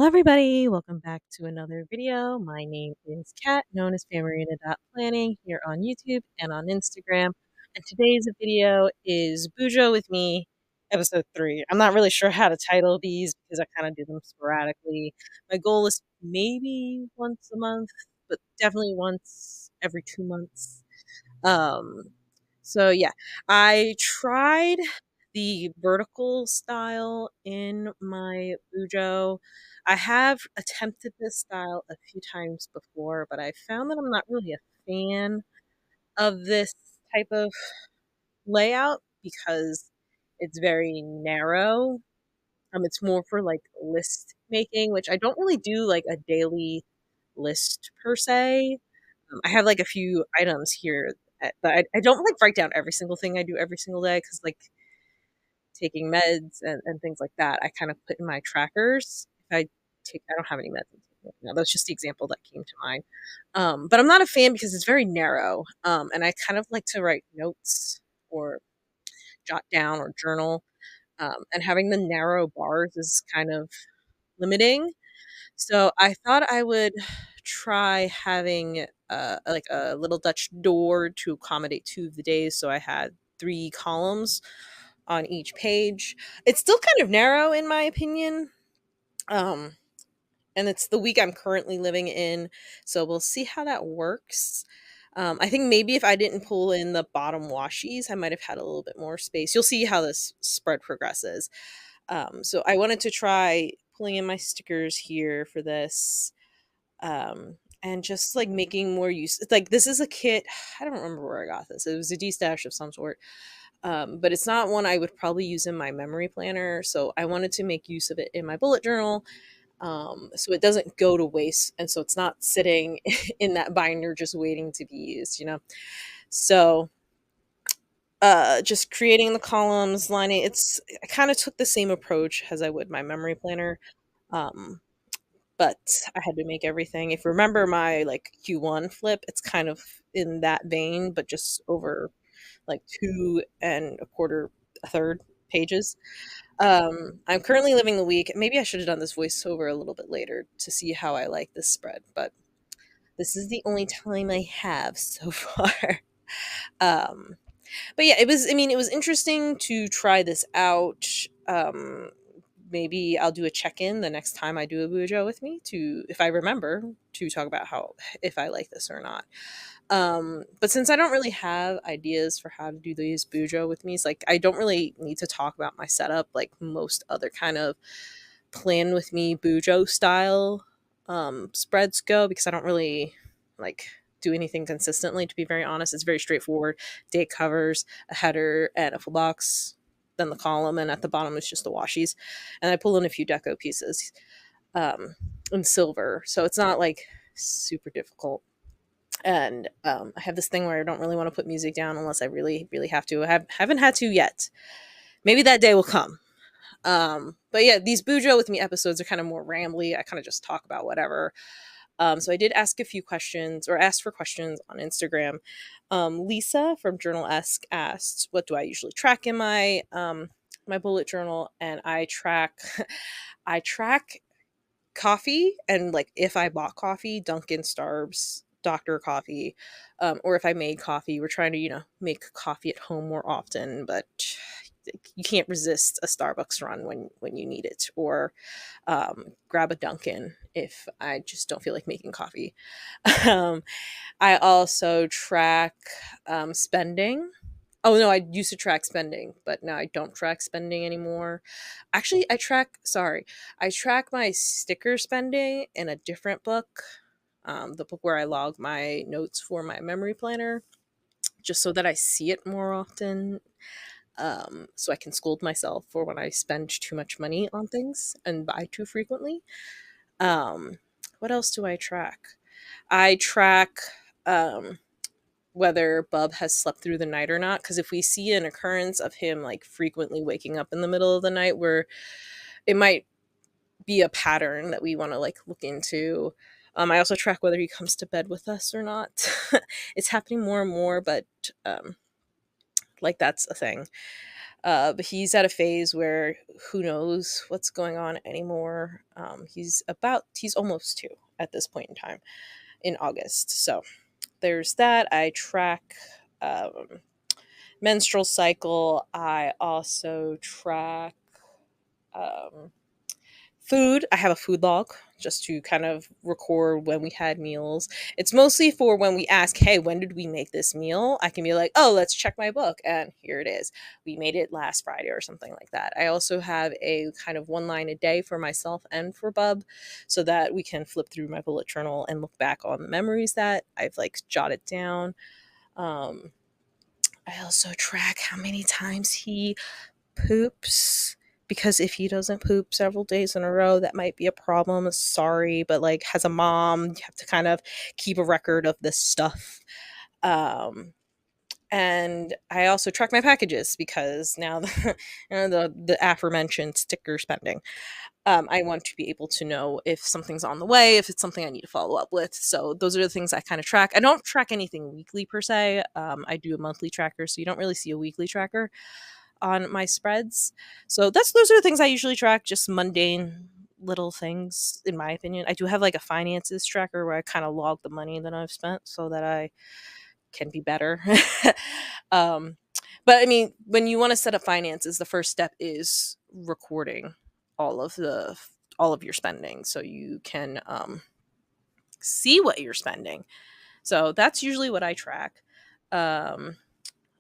Hello, everybody. Welcome back to another video. My name is Kat, known as phamerina.planning here on YouTube and on Instagram. And today's video is Bujo With Me, episode 3. I'm not really sure how to title these because I kind of do them sporadically. My goal is maybe once a month, but definitely once every 2 months. Um, so yeah, I tried the vertical style in my Bujo. I have attempted this style a few times before, but I found that I'm not really a fan of this type of layout because it's very narrow. It's more for like list making, which I don't really do like a daily list per se. I have like a few items here, but I don't like write down every single thing I do every single day because like taking meds and things like that, I kind of put in my trackers. If I don't have any meds. No, that's just the example that came to mind. But I'm not a fan because it's very narrow. And I kind of like to write notes or jot down or journal. And having the narrow bars is kind of limiting. So I thought I would try having like a little Dutch door to accommodate 2 of the days. So I had 3 columns on each page. It's still kind of narrow in my opinion. Um, and it's the week I'm currently living in, so we'll see how that works. I think maybe if I didn't pull in the bottom washies, I might have had a little bit more space. You'll see how this spread progresses. So I wanted to try pulling in my stickers here for this. And just like making more use. It's like this is a kit. I don't remember where I got this. It was a D-stash of some sort. But it's not one I would probably use in my memory planner. So I wanted to make use of it in my bullet journal, so it doesn't go to waste. And so it's not sitting in that binder just waiting to be used. So just creating the columns, lining I kind of took the same approach as I would my memory planner. Um, but I had to make everything. If you remember my like Q1 flip, it's kind of in that vein, but just over like 2 1/4, a third pages. I'm currently living the week. Maybe I should have done this voiceover a little bit later to see how I like this spread, but this is the only time I have so far. um, but yeah, it was interesting to try this out. Maybe I'll do a check-in the next time I do a Bujo with me to, if I remember, to talk about how, if I like this or not. But since I don't really have ideas for how to do these Bujo with me, it's like I don't really need to talk about my setup like most other kind of plan with me Bujo style spreads go, because I don't really like do anything consistently, to be very honest. It's very straightforward. Date covers, a header, and a full box, then the column, and at the bottom is just the washies. And I pull in a few deco pieces in silver. So it's not like super difficult. And I have this thing where I don't really want to put music down unless I really, really have to. Haven't had to yet. Maybe that day will come. But yeah, these Bujo with me episodes are kind of more rambly. I kind of just talk about whatever. So I did ask a few questions, or asked for questions on Instagram. Lisa from Journal Esque asked, "What do I usually track in my bullet journal?" And I track, I track coffee, and like if I bought coffee, Dunkin', Starbucks, Doctor Coffee, or if I made coffee. We're trying to make coffee at home more often, but you can't resist a Starbucks run when you need it, or grab a Dunkin' if I just don't feel like making coffee. um, I also track spending. Oh no, I used to track spending, but now I don't track spending anymore. Actually, I track my sticker spending in a different book, the book where I log my notes for my memory planner, just so that I see it more often, so I can scold myself for when I spend too much money on things and buy too frequently. Um, what else do I track? I track whether Bub has slept through the night or not, because if we see an occurrence of him like frequently waking up in the middle of the night, where it might be a pattern that we want to like look into. I also track whether he comes to bed with us or not. It's happening more and more, but like that's a thing. But he's at a phase where who knows what's going on anymore. He's almost 2 at this point in time in August. So there's that. I track um, menstrual cycle. I also track um, food. I have a food log just to kind of record when we had meals. It's mostly for when we ask, hey, when did we make this meal? I can be like, oh, let's check my book. And here it is. We made it last Friday or something like that. I also have a kind of 1 line a day for myself and for Bub so that we can flip through my bullet journal and look back on the memories that I've like jotted down. Um, I also track how many times he poops, because if he doesn't poop several days in a row, that might be a problem. Sorry, but like as a mom, you have to kind of keep a record of this stuff. Um, and I also track my packages because now the aforementioned sticker spending. I want to be able to know if something's on the way, if it's something I need to follow up with. So those are the things I kind of track. I don't track anything weekly per se. I do a monthly tracker, so you don't really see a weekly tracker on my spreads. So those are the things I usually track, just mundane little things in my opinion. I do have like a finances tracker where I kind of log the money that I've spent so that I can be better. um but I mean, when you want to set up finances, the first step is recording all of the all of your spending so you can see what you're spending. So that's usually what I track. um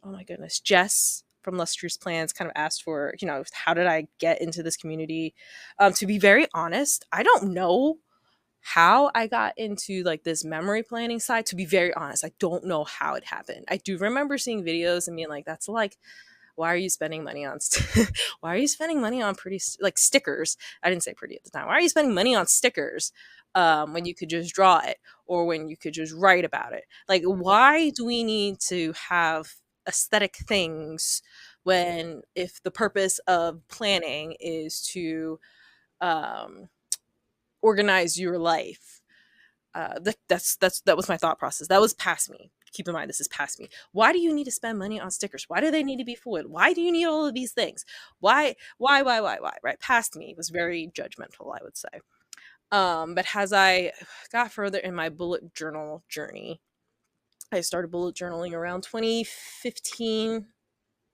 oh my goodness, Jess from Lustrous Plans kind of asked for, how did I get into this community? To be very honest, I don't know how I got into like this memory planning side. To be very honest, I don't know how it happened. I do remember seeing videos and being like, that's like, why are you spending money on why are you spending money on pretty like stickers? I didn't say pretty at the time. Why are you spending money on stickers when you could just draw it, or when you could just write about it? Like, why do we need to have aesthetic things when, if the purpose of planning is to um, organize your life? That was my thought process. That was past me. Keep in mind, this is past me. Why do you need to spend money on stickers? Why do they need to be foiled? Why do you need all of these things? Why? Right? Past me was very judgmental, I would say. But as I got further in my bullet journal journey, I started bullet journaling around 2015.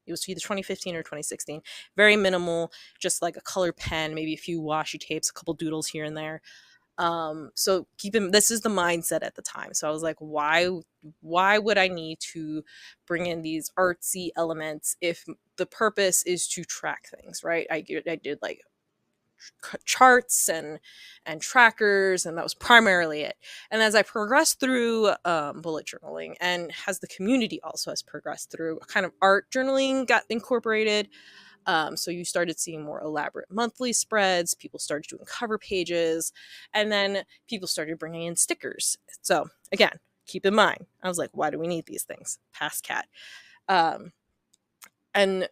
It was either 2015 or 2016. Very minimal, just like a colored pen, maybe a few washi tapes, a couple doodles here and there. So this is the mindset at the time. So I was like, why would I need to bring in these artsy elements if the purpose is to track things, right? I did like charts and trackers, and that was primarily it. And as I progressed through bullet journaling, and as the community also has progressed through, kind of art journaling got incorporated. So you started seeing more elaborate monthly spreads. People started doing cover pages, and then people started bringing in stickers. So again, keep in mind, I was like, why do we need these things? Past cat. And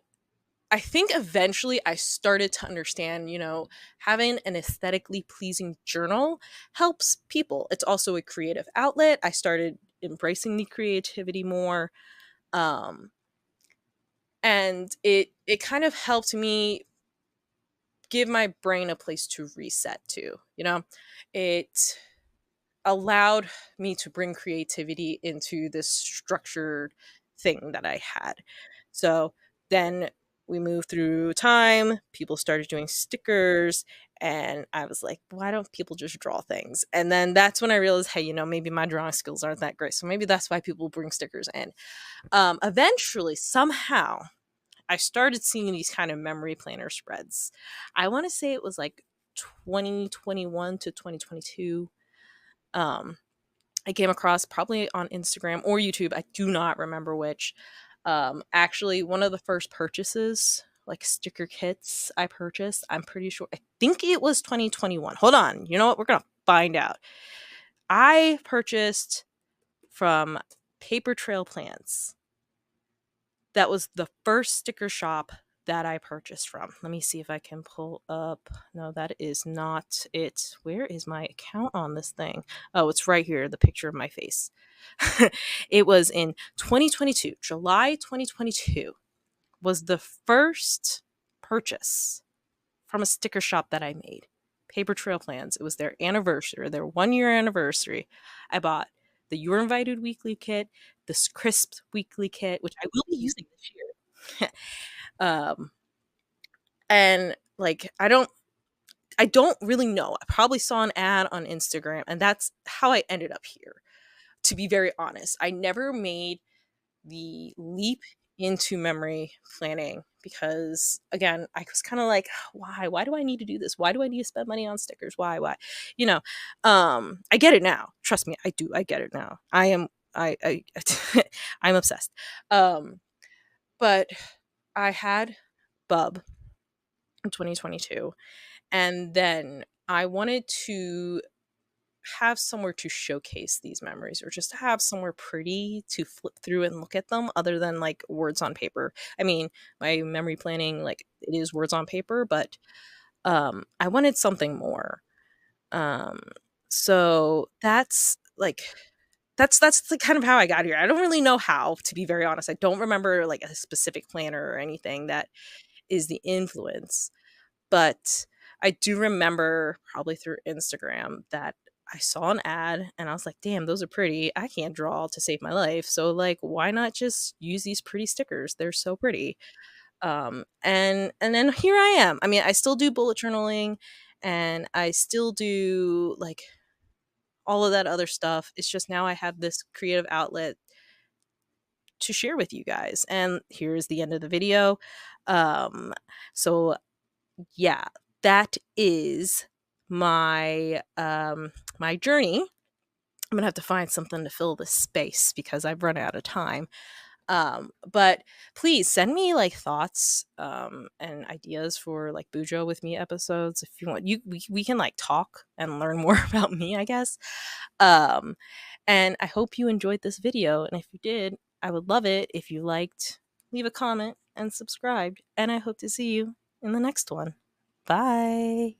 I think eventually I started to understand, having an aesthetically pleasing journal helps people. It's also a creative outlet. I started embracing the creativity more. And it kind of helped me give my brain a place to reset to. It allowed me to bring creativity into this structured thing that I had. So then we moved through time, people started doing stickers, and I was like, why don't people just draw things? And then that's when I realized, hey, maybe my drawing skills aren't that great. So maybe that's why people bring stickers in. Eventually, somehow, I started seeing these kind of memory planner spreads. I want to say it was like 2021 to 2022. I came across probably on Instagram or YouTube. I do not remember which. Actually, one of the first purchases, like sticker kits I purchased, I'm pretty sure, I think it was 2021. Hold on. You know what? We're going to find out. I purchased from Paper Trail Plans. That was the first sticker shop that I purchased from. Let me see if I can pull up. No, that is not it. Where is my account on this thing? Oh, it's right here, the picture of my face. It was in 2022, July 2022. was the first purchase from a sticker shop that I made. Paper Trail Plans. It was their anniversary, their 1 year anniversary. I bought the You're Invited weekly kit, this Crisp weekly kit, which I will be using this year. And like I don't really know. I probably saw an ad on Instagram, and that's how I ended up here. To be very honest, I never made the leap into memory planning because again, I was kind of like, why do I need to do this? Why do I need to spend money on stickers? Why? You know, I get it now. Trust me, I do. I get it now. I I'm obsessed. But I had Bub in 2022, and then I wanted to have somewhere to showcase these memories or just to have somewhere pretty to flip through and look at them other than like words on paper. I mean, my memory planning, like it is words on paper, but I wanted something more. Um so that's the kind of how I got here. I don't really know how, to be very honest. I don't remember like a specific planner or anything that is the influence. But I do remember probably through Instagram that I saw an ad and I was like, "Damn, those are pretty. I can't draw to save my life. So like why not just use these pretty stickers? They're so pretty." And then here I am. I mean, I still do bullet journaling and I still do like all of that other stuff. It's just now I have this creative outlet to share with you guys. And here's the end of the video. Um so yeah, that is my journey. I'm gonna have to find something to fill this space because I've run out of time. But please send me like thoughts and ideas for like Bujo with me episodes if you want. We can like talk and learn more about me, I guess. Um and I hope you enjoyed this video, and if you did, I would love it if you liked, leave a comment and subscribed, and I hope to see you in the next one. Bye.